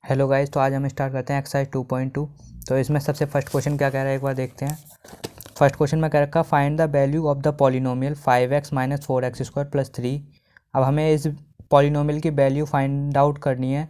Hello guys, तो आज हम स्टार्ट करते हैं एक्सरसाइज 2.2। तो इसमें सबसे फर्स्ट क्वेश्चन क्या कह रहा है एक बार देखते हैं। फर्स्ट क्वेश्चन में कह रखा find the value of the polynomial 5x minus 4x² plus 3। अब हमें इस पॉलिनोमियल की वैल्यू फाइंड आउट करनी है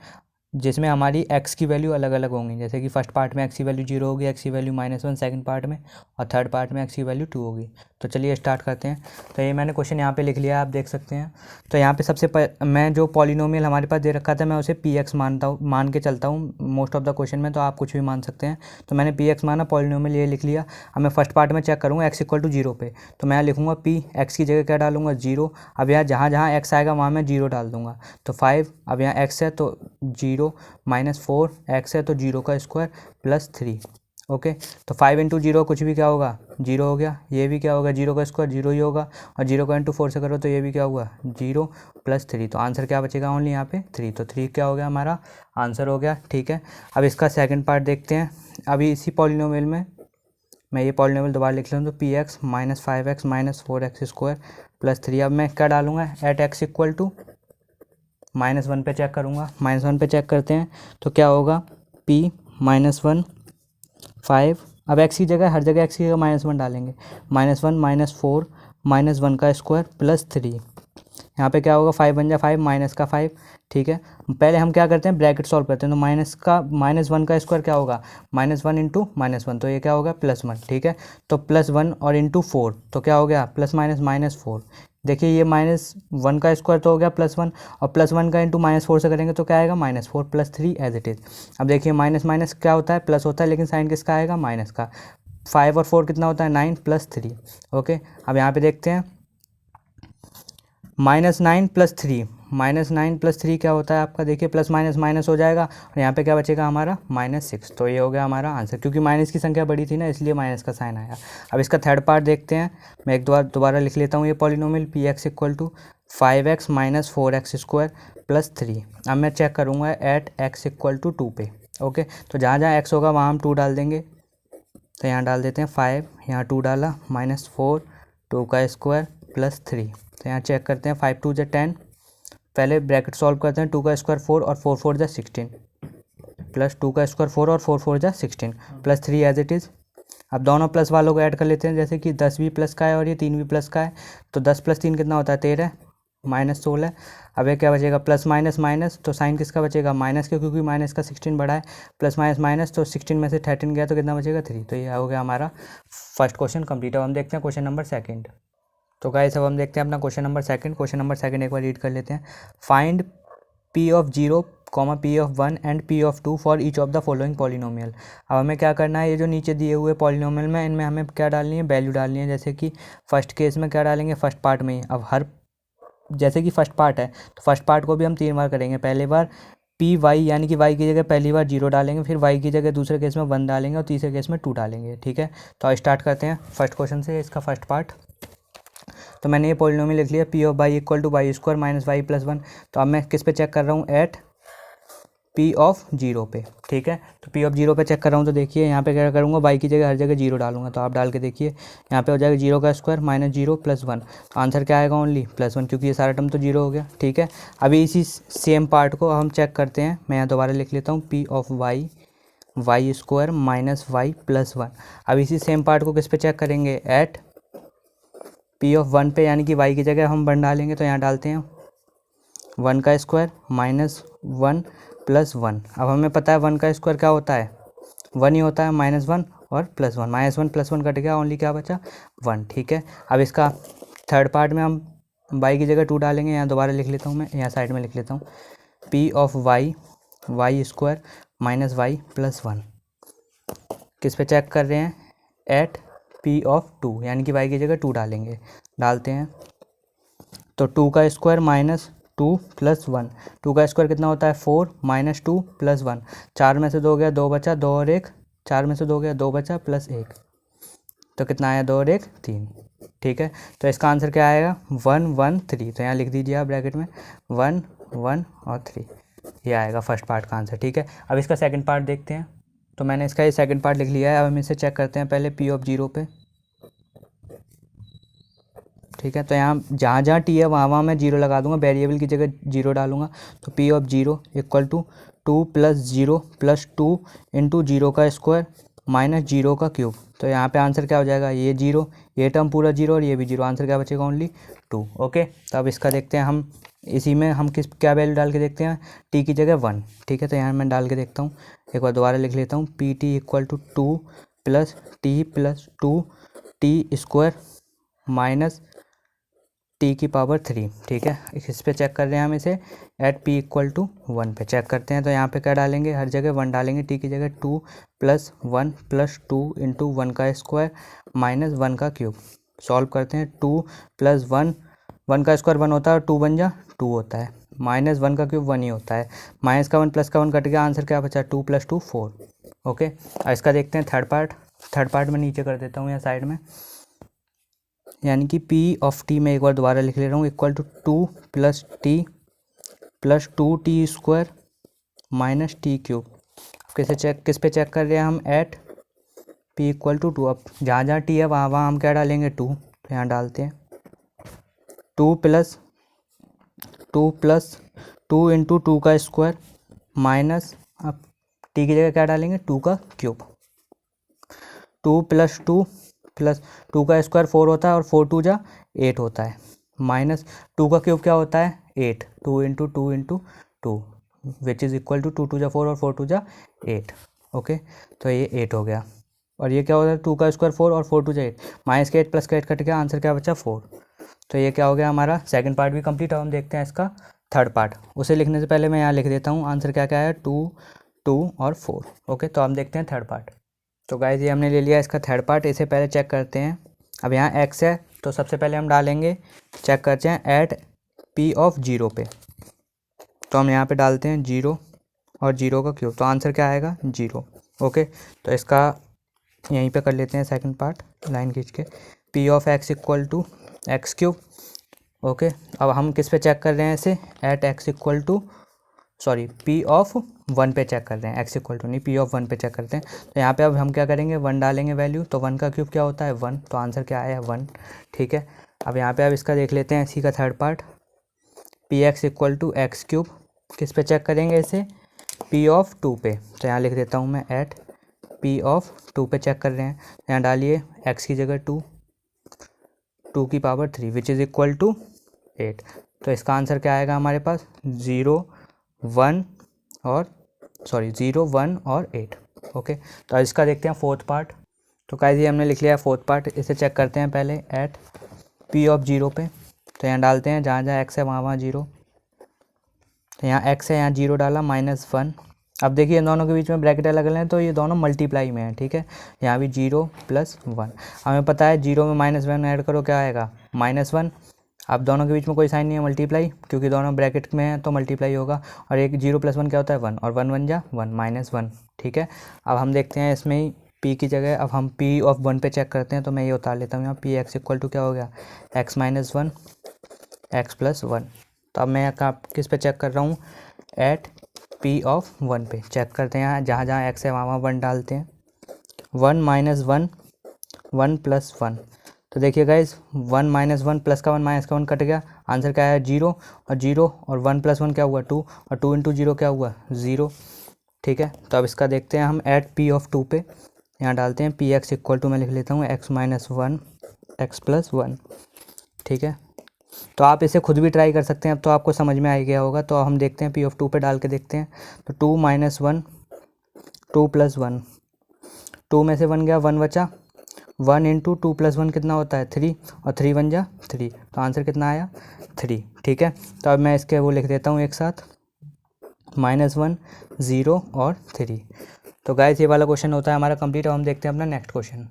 जिसमें हमारी x की वैल्यू अलग अलग होंगी। जैसे कि फर्स्ट पार्ट में x की वैल्यू 0 होगी, x की वैल्यू -1 सेकंड पार्ट में, और थर्ड पार्ट में x की वैल्यू 2 होगी। तो चलिए स्टार्ट करते हैं। तो ये मैंने क्वेश्चन यहाँ पे लिख लिया है, आप देख सकते हैं। तो यहाँ पे मैं जो पॉलिनोमियल हमारे पास दे रखा था मैं उसे px मान के चलता हूँ मोस्ट ऑफ द क्वेश्चन में। तो आप कुछ भी मान सकते हैं। तो मैंने px माना, पॉलिनोमियल ये लिख लिया। अब मैं फर्स्ट पार्ट में चेक करूँगा x इक्वल टू 0 पे, तो मैं लिखूँगा p, x की जगह क्या डालूंगा 0। अब यहाँ जहाँ जहाँ x आएगा वहाँ मैं 0 डाल दूंगा। तो 5, अब यहाँ x है तो 0, -4 x है तो 0 का स्क्वायर प्लस 3। ओके, तो 5 इंटू 0 कुछ भी क्या होगा 0 हो गया। ये भी क्या होगा 0 का स्क्वायर 0 ही होगा, और 0 का इंटू 4 से करो तो ये भी क्या हुआ 0 प्लस 3। तो आंसर क्या बचेगा ओनली यहाँ पे 3। तो 3 क्या हो गया हमारा आंसर हो गया। ठीक है, अब इसका सेकंड पार्ट देखते हैं। अभी इसी पॉलिनोमियल में मैं ये पॉलिनोमियल दोबारा लिख लेता हूँ। तो px minus 5x minus 4x² plus 3। अब मैं क्या डालूंगा एट x इक्वल टू -1 पे चेक करूँगा। -1 पे चेक करते हैं तो क्या होगा p -1 5। अब x की जगह हर जगह x की जगह -1 डालेंगे। -1 -4 -1 का स्क्वायर प्लस 3। यहाँ पे क्या होगा 5 बन जाए 5 माइनस का 5। ठीक है, पहले हम क्या करते हैं ब्रैकेट सॉल्व करते हैं। तो -1 का स्क्वायर क्या होगा -1 इंटू -1, तो ये क्या होगा +1। ठीक है, तो +1 और इंटू 4 तो क्या हो गया प्लस माइनस -4। देखिए ये -1 का स्क्वायर तो हो गया +1, और +1 का इंटू -4 से करेंगे तो क्या आएगा -4 प्लस 3 एज इट इज़। अब देखिए माइनस माइनस क्या होता है प्लस होता है, लेकिन साइन किसका आएगा माइनस का। 5 और 4 कितना होता है 9 प्लस 3। ओके, अब यहाँ पे देखते हैं -9 प्लस 3, -9 प्लस 3 क्या होता है आपका। देखिए प्लस माइनस माइनस हो जाएगा, और यहाँ पे क्या बचेगा हमारा -6। तो ये हो गया हमारा आंसर, क्योंकि माइनस की संख्या बड़ी थी ना इसलिए माइनस का साइन आया। अब इसका थर्ड पार्ट देखते हैं। मैं एक दोबारा लिख लेता हूँ ये polynomial px equal to 5x minus 4x² plus 3। अब मैं चेक करूँगा एट x इक्वल टू 2 पे। ओके, तो जहाँ जहाँ x होगा वहाँ हम 2 डाल देंगे। तो यहाँ डाल देते हैं 5, यहाँ 2 डाला -4 2 का स्क्वायर प्लस 3। तो यहाँ चेक करते हैं 5 2 जा 10। पहले ब्रैकेट सॉल्व करते हैं। 2 का स्क्वायर 4 और 4 4 जा 16, प्लस 2 का स्क्वायर 4 और 4 4 जा 16 प्लस 3 एज इट इज़। अब दोनों प्लस वालों को ऐड कर लेते हैं। जैसे कि 10 भी प्लस का है और ये 3 भी प्लस का है, तो 10 प्लस 3 कितना होता है 13 -16। अब ये क्या बचेगा प्लस माइनस माइनस, तो साइन किसका बचेगा माइनस के, क्योंकि माइनस का 16 बड़ा है। प्लस माइनस माइनस, तो 16 में से 13 गया तो कितना बचेगा 3। तो ये हो गया हमारा फर्स्ट क्वेश्चन कंप्लीट। अब हम देखते हैं क्वेश्चन नंबर सेकंड। तो गाइस अब हम देखते हैं अपना question number second. Question number second एक बार रीड कर लेते हैं। Find p of 0, p of 1 and p of 2 for each of the following polynomial. अब हमें क्या करना है, ये जो नीचे दिए हुए पॉलिनोमियल में इनमें हमें क्या डालनी है वैल्यू डालनी है। जैसे कि फर्स्ट केस में क्या डालेंगे फर्स्ट पार्ट में ही। अब हर जैसे कि फर्स्ट पार्ट है तो फर्स्ट पार्ट को भी हम 3 बार करेंगे। पहले बार पी वाई यानी कि वाई की जगह पहली बार 0 डालेंगे, फिर वाई की जगह दूसरे केस में 1 डालेंगे, और तीसरे केस में 2 डालेंगे। ठीक है, तो स्टार्ट करते हैं फर्स्ट क्वेश्चन से, इसका फर्स्ट पार्ट। तो मैंने ये पॉलिनोमियल लिख लिया p of y equal to y square minus y plus 1। तो अब मैं किस पे चेक कर रहा हूँ एट p ऑफ 0 पे। ठीक है, तो p ऑफ 0 पे चेक कर रहा हूँ। तो देखिए यहाँ पे क्या करूँगा y की जगह हर जगह 0 डालूंगा। तो आप डाल के देखिए यहाँ पे हो जाएगा 0 का स्क्वायर -0 प्लस 1। तो आंसर क्या आएगा ओनली +1, क्योंकि ये सारा टर्म तो 0 हो गया। ठीक है, अभी इसी सेम पार्ट को हम चेक करते हैं। मैं यहाँ दोबारा लिख लेता हूँ p of y square minus y plus 1। अब इसी सेम पार्ट को किस पे चेक करेंगे एट p ऑफ 1 पे, यानी कि y की जगह हम 1 डालेंगे। तो यहाँ डालते हैं 1 का स्क्वायर -1 प्लस 1। अब हमें पता है 1 का स्क्वायर क्या होता है 1 ही होता है, -1 और +1, -1 प्लस 1 कट गया, ओनली क्या बचा 1। ठीक है, अब इसका थर्ड पार्ट में हम y की जगह 2 डालेंगे। यहाँ दोबारा लिख लेता हूँ, मैं यहाँ साइड में लिख लेता हूँ p of y square minus y plus 1। किस पे चेक कर रहे हैं एट p ऑफ 2, यानी कि y की जगह 2 डालेंगे। डालते हैं तो 2 का स्क्वायर -2 प्लस 1। 2 का स्क्वायर कितना होता है 4 -2 प्लस 1। 4 में से 2 गया 2 बचा, 2 और 1, 4 में से 2 गया 2 बचा प्लस 1, तो कितना आया 2 और 1 3। ठीक है, तो इसका आंसर क्या आएगा 1 1 3। तो यहाँ लिख दीजिए आप ब्रैकेट में 1 1 और 3, ये आएगा फर्स्ट पार्ट का आंसर। ठीक है, अब इसका सेकंड पार्ट देखते हैं। तो मैंने इसका ये सेकंड पार्ट लिख लिया है। अब हम इसे चेक करते हैं पहले p ऑफ 0 पे। ठीक है, तो यहाँ जहाँ जहाँ टी है वहाँ वहाँ मैं 0 लगा दूंगा, वेरिएबल की जगह 0 डालूंगा। तो p of 0 equal to 2 plus 0 plus 2 into 0 का स्क्वायर माइनस 0 का क्यूब। तो यहाँ पे आंसर क्या हो जाएगा, ये 0, ये टर्म पूरा 0 और ये भी 0, आंसर क्या बचेगा, ओनली 2। ओके, तो अब इसका देखते हैं हम, इसी में हम क्या वैल्यू डाल के देखते हैं, टी की जगह 1। ठीक है, तो यहाँ मैं डाल के देखता हूँ, एक बार दोबारा लिख लेता हूँ, p t equal to 2 plus 2 t square minus t की पावर 3। ठीक है, इस पे चेक कर रहे हैं हम इसे, एट पी इक्वल टू 1 पे चेक करते हैं। तो यहाँ पे क्या डालेंगे, हर जगह 1 डालेंगे, टी की जगह 2 प्लस 1 प्लस 2 इंटू 1 का स्क्वायर माइनस 1 का क्यूब। सॉल्व करते हैं, 2 प्लस 1, 1 का स्क्वायर 1 होता है और 2 बन जा 2 होता है, माइनस 1 का क्यूब 1 ही होता है, माइनस का 1 प्लस का 1 कट गया, आंसर क्या बचा, 2 प्लस 2 4। ओके, और इसका देखते हैं थर्ड पार्ट में नीचे कर देता हूँ या साइड में, यानी कि पी ऑफ टी में एक बार दोबारा लिख ले रहा हूँ, equal to 2 plus t plus 2 t square minus t cube. किस पे चेक कर रहे हैं हम, एट पी इक्वल टू 2। अब जहाँ जहाँ टी है वहाँ हम क्या डालेंगे, 2, तो यहाँ डालते हैं 2 प्लस 2 इंटू 2 का स्क्वायर माइनस, अब टी की जगह क्या डालेंगे, 2 का क्यूब। 2 प्लस 2 का स्क्वायर 4 होता है और 4 2 जा 8 होता है, माइनस 2 का क्यूब क्या होता है, 8, 2 into 2 which is equal to 2 2 जा 4 और 4 2 जा 8। ओके, तो ये 8 हो गया, और ये क्या होता है, 2 का स्क्वायर 4 और 4 2 जा 8, माइनस के 8 प्लस का 8 कट गया, आंसर क्या बचा 4। तो ये क्या हो गया, हमारा सेकंड पार्ट भी कंप्लीट। अब हम देखते हैं इसका थर्ड पार्ट। उसे लिखने से पहले मैं यहाँ लिख देता हूँ, आंसर क्या क्या है, 2 2 और 4। ओके, तो हम देखते हैं थर्ड पार्ट। तो गाइस ये हमने ले लिया इसका थर्ड पार्ट, इसे पहले चेक करते हैं। अब यहाँ x है, तो सबसे पहले हम डालेंगे, चेक करते हैं एट p ऑफ 0 पे, तो हम यहाँ पे डालते हैं 0 और 0 का क्यूब, तो आंसर क्या आएगा, 0। ओके, तो इसका यहीं पे कर लेते हैं सेकंड पार्ट, लाइन खींच के, p of x equal to x cube. Okay, अब हम किस पे चेक कर रहे हैं इसे, at x equal to, sorry, p of 1 पे चेक कर रहे हैं, x इक्वल टू नहीं, p ऑफ 1 पे चेक करते हैं। तो यहाँ पे अब हम क्या करेंगे, 1 डालेंगे वैल्यू, तो 1 का क्यूब क्या होता है, 1, तो आंसर क्या आया, 1। ठीक है, अब यहाँ पे अब इसका देख लेते हैं, इसी का third part, p x equal to x cube, किस पे चेक करेंगे इसे, p ऑफ 2 पे, तो यहाँ लिख देता हूँ मैं, एट p ऑफ 2 पे चेक कर रहे हैं, यहाँ डालिए x की जगह 2 की power 3 which is equal to 8। तो इसका आंसर क्या आएगा हमारे पास, 0 1 और 8। ओके, तो इसका देखते हैं फोर्थ पार्ट। तो गाइस ये हमने लिख लिया है फोर्थ पार्ट, इसे चेक करते हैं पहले, एट p ऑफ 0 पे, तो यहाँ डालते हैं जहाँ जहाँ x है वहाँ 0, तो यहाँ x है, यहाँ 0 डाला, -1। अब देखिए इन दोनों के बीच में ब्रैकेट अलग अलग हैं, तो ये दोनों मल्टीप्लाई में है। ठीक है, यहाँ भी 0 + 1, हमें पता है 0 में -1 ऐड करो क्या आएगा, -1। अब दोनों के बीच में कोई साइन नहीं है मल्टीप्लाई, क्योंकि दोनों ब्रैकेट में हैं तो मल्टीप्लाई होगा, और एक 0 + 1 क्या होता है, 1, और 1 1 जा 1, -1। ठीक है, अब हम देखते हैं इसमें ही p की जगह, अब हम p ऑफ 1 पे चेक करते हैं, तो मैं ये उतार लेता हूँ यहाँ, p x इक्वल टू क्या हो गया, x - 1 x + 1। तो अब मैं किस पे चेक कर रहा हूँ, एट p ऑफ 1 पे चेक करते हैं, यहाँ जहाँ जहाँ x है वहाँ 1 डालते हैं, 1 - 1 1 + 1। तो देखिए गाइज, 1 - 1 प्लस का 1 माइनस का 1 कट गया, आंसर क्या है, 0 और 1 + 1 क्या हुआ, 2, और 2 इंटू 0 क्या हुआ, 0। ठीक है, तो अब इसका देखते हैं हम, एट p ऑफ 2 पे, यहाँ डालते हैं पी एक्स इक्वल टू, मैं लिख लेता हूँ x - 1 x + 1। ठीक है, तो आप इसे खुद भी ट्राई कर सकते हैं, अब तो आपको समझ में आ गया होगा। तो हम देखते हैं p ऑफ 2 पे डाल के देखते हैं, तो 2 - 1 2 + 1, 2 में से 1 गया, 1 बचा, 1 इंटू 2 + 1 कितना होता है, 3, और 3 1 जा 3, तो आंसर कितना आया, 3। ठीक है, तो अब मैं इसके वो लिख देता हूँ एक साथ, -1 0 और 3। तो गाइस ये वाला क्वेश्चन होता है हमारा कंप्लीट। और हम देखते हैं अपना नेक्स्ट क्वेश्चन।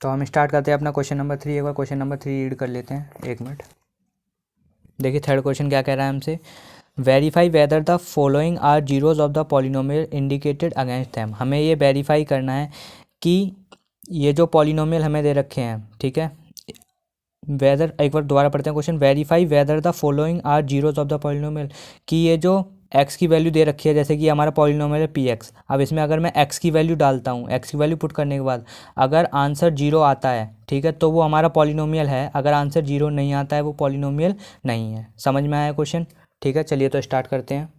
तो हम स्टार्ट करते हैं अपना क्वेश्चन नंबर 3। एक बार क्वेश्चन नंबर 3 रीड कर लेते हैं, 1 मिनट। देखिए थर्ड क्वेश्चन क्या कह रहा है हमसे, verify whether the following are zeros of the polynomial indicated against them. हमें ये वेरीफाई करना है कि ये जो पॉलिनोमियल हमें दे रखे हैं, ठीक है, वेदर, एक बार दोबारा पढ़ते हैं question, verify whether the following are zeros of the polynomial, कि ये जो x की वैल्यू दे रखी है, जैसे कि हमारा पॉलिनोमियल है px, अब इसमें अगर मैं x की वैल्यू डालता हूँ, x की वैल्यू पुट करने के बाद अगर आंसर 0 आता है, ठीक है, तो वो हमारा पॉलिनोमियल है, अगर आंसर 0 नहीं आता है वो पॉलिनोमियल नहीं है। समझ में आया क्वेश्चन? ठीक है, चलिए तो स्टार्ट करते हैं।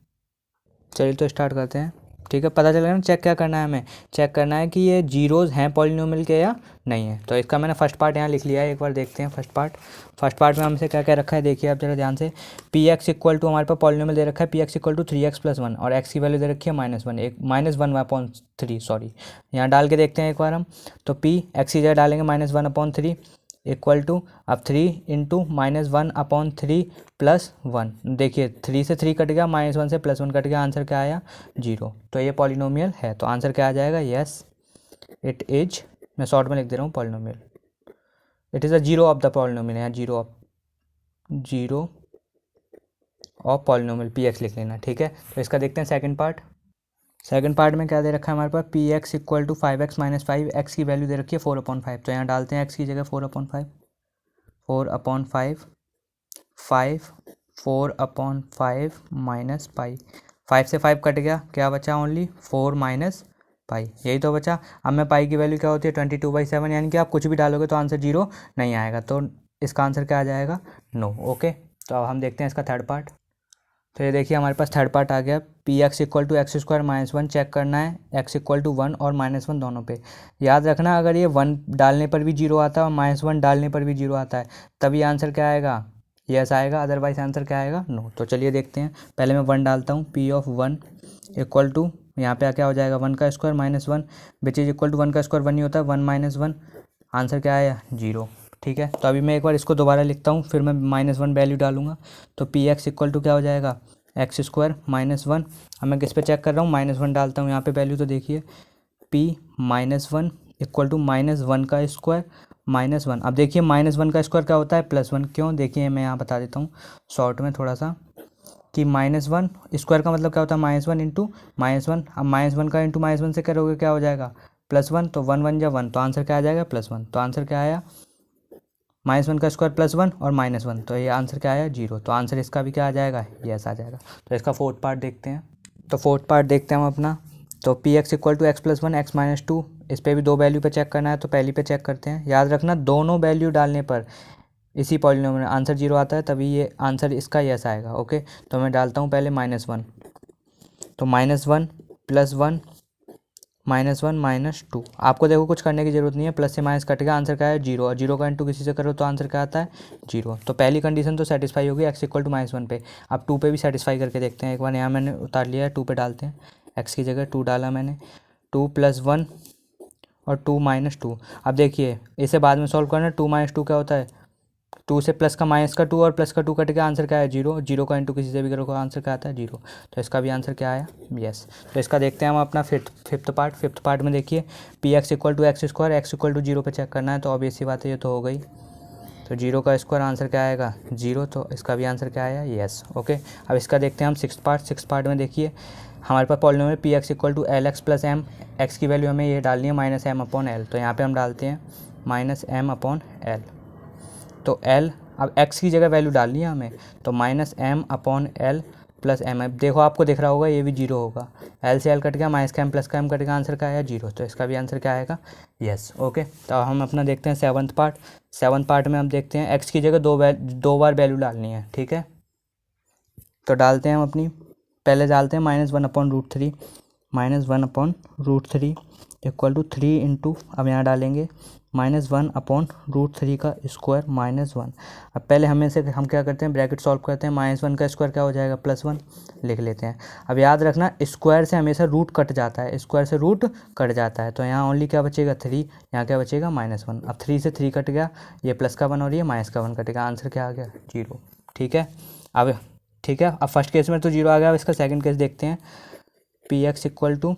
चलिए तो स्टार्ट करते हैं। ठीक है, पता चलेगा ना चेक क्या करना है, हमें चेक करना है कि ये जीरोज़ हैं पॉलिनोमियल के या नहीं है। तो इसका मैंने फर्स्ट पार्ट यहाँ लिख लिया है, एक बार देखते हैं फर्स्ट पार्ट में हमसे क्या क्या रखा है, देखिए आप जरा ध्यान से। पी एक्स इक्वल टू हमारे पास पॉलिनोमियल दे रखा है, p x equal to 3x+1 और एक्स की वैल्यू दे रखी है -1, एक -1/3 सॉरी, यहाँ डाल के देखते हैं एक बार हम। तो पी एक्स की जगह डालेंगे -1/3 इक्वल टू, अब 3 इंटू -1/3 +1, देखिए 3 से 3 कट गया, -1 से +1 कट गया, आंसर क्या आया 0। तो ये पॉलिनोमियल है, तो आंसर क्या आ जाएगा, यस इट इज, मैं शॉर्ट में लिख दे रहा हूँ polynomial, it is a zero of the polynomial, यहाँ zero of polynomial P X लिख लेना। ठीक है, तो इसका देखते हैं सेकंड पार्ट में क्या दे रखा है हमारे पास, P x equal to 5x - 5, X की वैल्यू दे रखी है 4/5, तो यहाँ डालते हैं एक्स की जगह 4/5, 4/5, 5 4/5 माइनस पाई, 5 से 5 कट गया, क्या बचा ओनली 4 माइनस पाई, यही तो बचा। अब मैं पाई की वैल्यू क्या होती है 22/7, यानी कि आप कुछ भी डालोगे तो आंसर 0 नहीं आएगा, तो इसका आंसर क्या आ जाएगा, नो। ओके, तो अब हम देखते हैं इसका थर्ड पार्ट। तो ये देखिए हमारे पास थर्ड पार्ट आ गया, p x equal to x² - 1, check करना है x इक्वल टू 1 और -1 दोनों पे। याद रखना अगर ये 1 डालने पर भी 0 आता है और -1 डालने पर भी 0 आता है, तभी आंसर क्या आएगा, यस आएगा, अदरवाइज आंसर क्या आएगा, नो। तो चलिए देखते हैं, पहले मैं 1 डालता हूँ, पी ऑफ 1 इक्वल टू, यहाँ पे क्या हो जाएगा 1 का square -1 which is equal to 1 का स्क्वायर 1 ही होता है, 1 - 1, आंसर क्या आया 0। ठीक है, तो अभी मैं एक बार इसको दोबारा लिखता हूँ, फिर मैं -1 वैल्यू डालूंगा, तो पी एक्स इक्वल टू क्या हो जाएगा x² - 1, अब मैं किस पे चेक कर रहा हूँ, -1 डालता हूँ यहाँ पे वैल्यू, तो देखिए p -1 इक्वल टू -1 का स्क्वायर -1, अब देखिए -1 का स्क्वायर क्या होता है +1, क्यों, देखिए मैं यहाँ बता देता हूँ शॉर्ट में थोड़ा सा, कि -1 स्क्वायर का मतलब क्या होता है -1 इंटू -1, अब -1 का इंटू -1 से करोगे क्या हो जाएगा +1, तो 1 1 जा 1, तो आंसर क्या आ जाएगा +1, तो आंसर क्या आया -1 का स्क्वायर +1 और -1, तो ये आंसर क्या आया 0, तो आंसर इसका भी क्या आ जाएगा, यस आ जाएगा। तो इसका फोर्थ पार्ट देखते हैं, तो फोर्थ पार्ट देखते हैं हम अपना। तो p x equal to x+1 x - 2, इस पर भी दो वैल्यू पे चेक करना है, तो पहली पे चेक करते हैं। याद रखना दोनों वैल्यू डालने पर इसी पॉलिनोमियल आंसर 0 आता है, तभी ये आंसर इसका यस आएगा। ओके, तो मैं डालता हूँ पहले -1, तो -1 +1 -1 -2, आपको देखो कुछ करने की जरूरत नहीं है, प्लस से माइनस कट गया, आंसर क्या है 0, और 0 का इंटू किसी से करो तो आंसर क्या आता है 0। तो पहली कंडीशन तो सेटिस्फाई होगी x इक्वल टू -1 पे। अब 2 पे भी सेटिस्फाई करके देखते हैं, एक बार यहाँ मैंने उतार लिया है, 2 पे डालते हैं, x की जगह 2 डाला मैंने, 2 + 1 और 2 - 2। अब देखिए इसे बाद में सॉल्व करना, 2 - 2 क्या होता है, 2 से प्लस का -2 और प्लस का 2 कट गया, आंसर क्या है 0, 0 का इंटू किसी से भी करोगे आंसर क्या आता है 0, तो इसका भी आंसर क्या आया यस। तो इसका देखते हैं हम अपना फिफ्थ पार्ट में देखिए, p x equal to x² x equal to 0 पे चेक करना है, तो ऑब्वियस सी बात है ये तो हो गई, तो 0 का स्क्वायर आंसर क्या आएगा 0, तो इसका भी आंसर क्या आया यस। ओके, अब इसका देखते हैं हम सिक्स पार्ट में देखिए हमारे पास polynomial P x equal to LX + m, X की वैल्यू हमें ये डालनी है -m/l, तो यहाँ पे हम डालते हैं -m/l, तो l, अब x की जगह वैल्यू डालनी है हमें, तो -m/l + m, अब देखो आपको दिख रहा होगा ये भी 0 होगा, l से l कट गया, माइनस का m प्लस का m कट गया, आंसर क्या आया 0, तो इसका भी आंसर क्या आएगा यस। ओके, तो हम अपना देखते हैं सेवन्थ पार्ट में हम देखते हैं x की जगह दो बार वैल्यू डालनी है। ठीक है, तो डालते हैं हम अपनी, पहले डालते हैं -1/√3, -1/√3 इक्वल टू 3 इंटू, अब यहाँ डालेंगे -1/√3 का स्क्वायर -1। अब पहले हम क्या करते हैं, ब्रैकेट सॉल्व करते हैं, -1 का स्क्वायर क्या हो जाएगा +1 लिख लेते हैं। अब याद रखना स्क्वायर से हमेशा रूट कट जाता है, स्क्वायर से रूट कट जाता है, तो यहाँ ओनली क्या बचेगा 3, यहाँ क्या बचेगा -1, अब 3 से 3 कट गया, ये प्लस का 1 और ये माइनस का 1 कटेगा, आंसर क्या आ गया 0। ठीक है, अब फर्स्ट केस में तो 0 आ गया, अब इसका सेकंड केस देखते हैं, p x equal to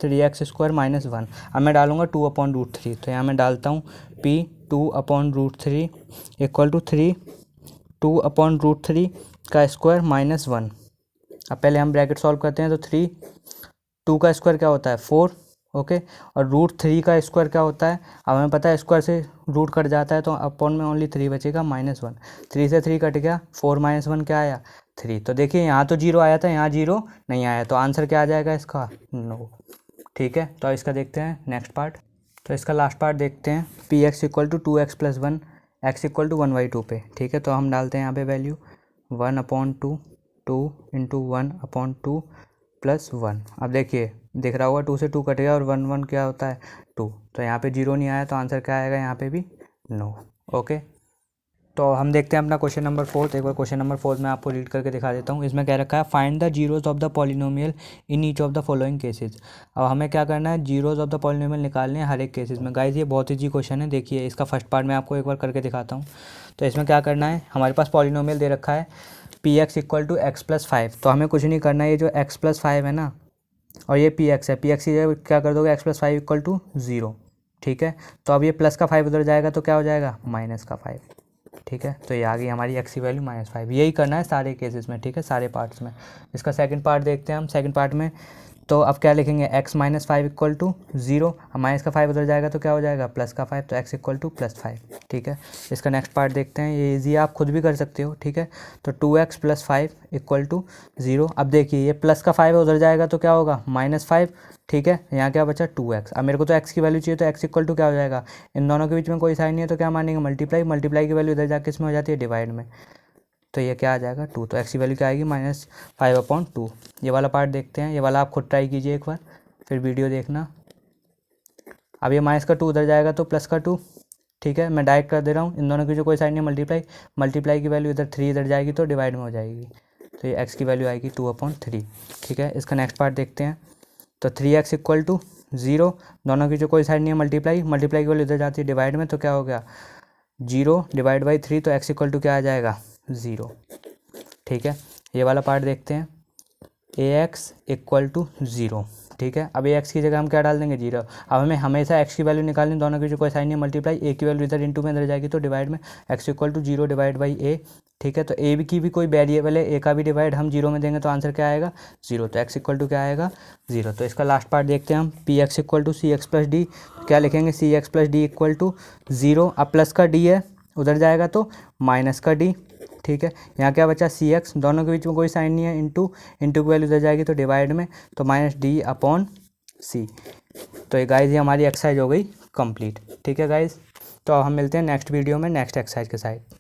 3x² - 1, अब मैं डालूंगा 2/√3, तो यहाँ मैं डालता हूँ p 2/√3 इक्वल टू 2/√3 का स्क्वायर -1। अब पहले हम ब्रैकेट सॉल्व करते हैं, तो 2 का स्क्वायर क्या होता है 4, ओके, और √3 का स्क्वायर क्या होता है, अब हमें पता है स्क्वायर से रूट कट जाता है, तो अपॉन में ओनली 3 बचेगा -1, 3 से 3 कट गया, 4 - 1 क्या आया 3, तो देखिए यहाँ तो 0 आया था, यहाँ 0 नहीं आया, तो आंसर क्या आ जाएगा इसका नो। ठीक है, तो इसका देखते हैं नेक्स्ट पार्ट, तो इसका लास्ट पार्ट देखते हैं, p x equal to 2x + 1, x equal to 1/2 पे। ठीक है, तो हम डालते हैं यहाँ पे वैल्यू 1/2, 2 इंटू 1/2 प्लस 1। अब देखिए दिख रहा होगा 2 से 2 कटेगा और 1 1 क्या होता है 2, तो यहाँ पे 0 नहीं आया तो आंसर क्या आएगा यहाँ पे भी नो। ओके, तो हम देखते हैं अपना क्वेश्चन नंबर 4। एक बार क्वेश्चन नंबर 4 मैं आपको रीड करके दिखा देता हूँ। इसमें कह रखा है find the zeros of the polynomial in each of the following cases. अब हमें क्या करना है, जीरोज ऑफ द पॉलिनोमियल निकालने हैं हर एक केसेस में। गाइस ये बहुत ईजी क्वेश्चन है, देखिए इसका फर्स्ट पार्ट मैं आपको एक बार करके दिखाता हूँ। तो इसमें क्या करना है, हमारे पास पॉलिनोमियल दे रखा है p x equal to x plus 5। तो हमें कुछ नहीं करना है, ये जो एक्स प्लस 5 है ना और ये पी एक्स है, पी एक्स की जगह क्या कर दोगे, एक्स प्लस 5 इक्वल टू 0। ठीक है, तो अब ये प्लस का 5 उधर जाएगा तो क्या हो जाएगा माइनस का 5। ठीक है, तो ये आ गई हमारी एक्स की वैल्यू -5। यही करना है सारे केसेस में, ठीक है, सारे पार्ट्स में। इसका सेकंड पार्ट देखते हैं हम। सेकंड पार्ट में तो अब क्या लिखेंगे, x - 5 इक्वल टू 0। अब माइनस का 5 उधर जाएगा तो क्या हो जाएगा प्लस का 5, तो x इक्वल टू प्लस 5। ठीक है, इसका नेक्स्ट पार्ट देखते हैं, ये ईजी आप खुद भी कर सकते हो। ठीक है, तो 2x + 5 इक्वल टू 0। अब देखिए ये प्लस का 5 उधर जाएगा तो क्या होगा -5। ठीक है, यहाँ क्या बचा 2x। अब मेरे को तो x की वैल्यू चाहिए, तो x इक्वल टू क्या हो जाएगा, इन दोनों के बीच में कोई साइन नहीं है तो क्या मानेंगे मल्टीप्लाई। मल्टीप्लाई की वैल्यू इधर जाके इसमें हो जाती है डिवाइड में, तो ये क्या आ जाएगा 2। तो x की वैल्यू क्या आएगी -5/2। ये वाला पार्ट देखते हैं, ये वाला आप खुद ट्राई कीजिए एक बार, फिर वीडियो देखना। अब ये माइनस का 2 उधर जाएगा तो प्लस का 2। ठीक है, मैं डायरेक्ट कर दे रहा हूँ, इन दोनों की जो कोई साइन नहीं मल्टीप्लाई। मल्टीप्लाई की वैल्यू इधर 3 इधर जाएगी तो डिवाइड में हो जाएगी, तो ये x की वैल्यू आएगी 2/3। ठीक है, इसका नेक्स्ट पार्ट देखते हैं। तो 3x इक्वल टू 0, दोनों की जो कोई साइन नहीं है मल्टीप्लाई। मल्टीप्लाई की वैल्यू इधर जाती है डिवाइड में, तो क्या हो गया 0 डिवाइड बाई 3, तो x इक्वल टू क्या आ जाएगा 0। ठीक है, ये वाला पार्ट देखते हैं, ax इक्वल टू 0। ठीक है, अब ax की जगह हम क्या डाल देंगे 0। अब हमें हमेशा x की वैल्यू निकालनी, दोनों की जो कोई साइन नहीं मल्टीप्लाई। a की वैल्यू इधर इंटू में इधर जाएगी तो डिवाइड में, x equal to 0 divide by a। ठीक है, तो a की भी कोई वेरिएबल है, a का भी डिवाइड हम 0 में देंगे तो आंसर क्या आएगा 0, तो x इक्वल टू क्या आएगा 0। तो इसका लास्ट पार्ट देखते हैं हम, P x equal to C X plus D. क्या लिखेंगे, C X plus D equal to 0। अब प्लस का d है उधर जाएगा तो माइनस का d। ठीक है, यहाँ क्या बचा सी एक्स, दोनों के बीच में कोई साइन नहीं है, इंटू की वैल्यू इधर जाएगी तो डिवाइड में, तो -d/c। तो ये गाइज ये हमारी एक्सरसाइज हो गई कंप्लीट। ठीक है गाइज, तो अब हम मिलते हैं नेक्स्ट वीडियो में नेक्स्ट एक्सरसाइज के साथ।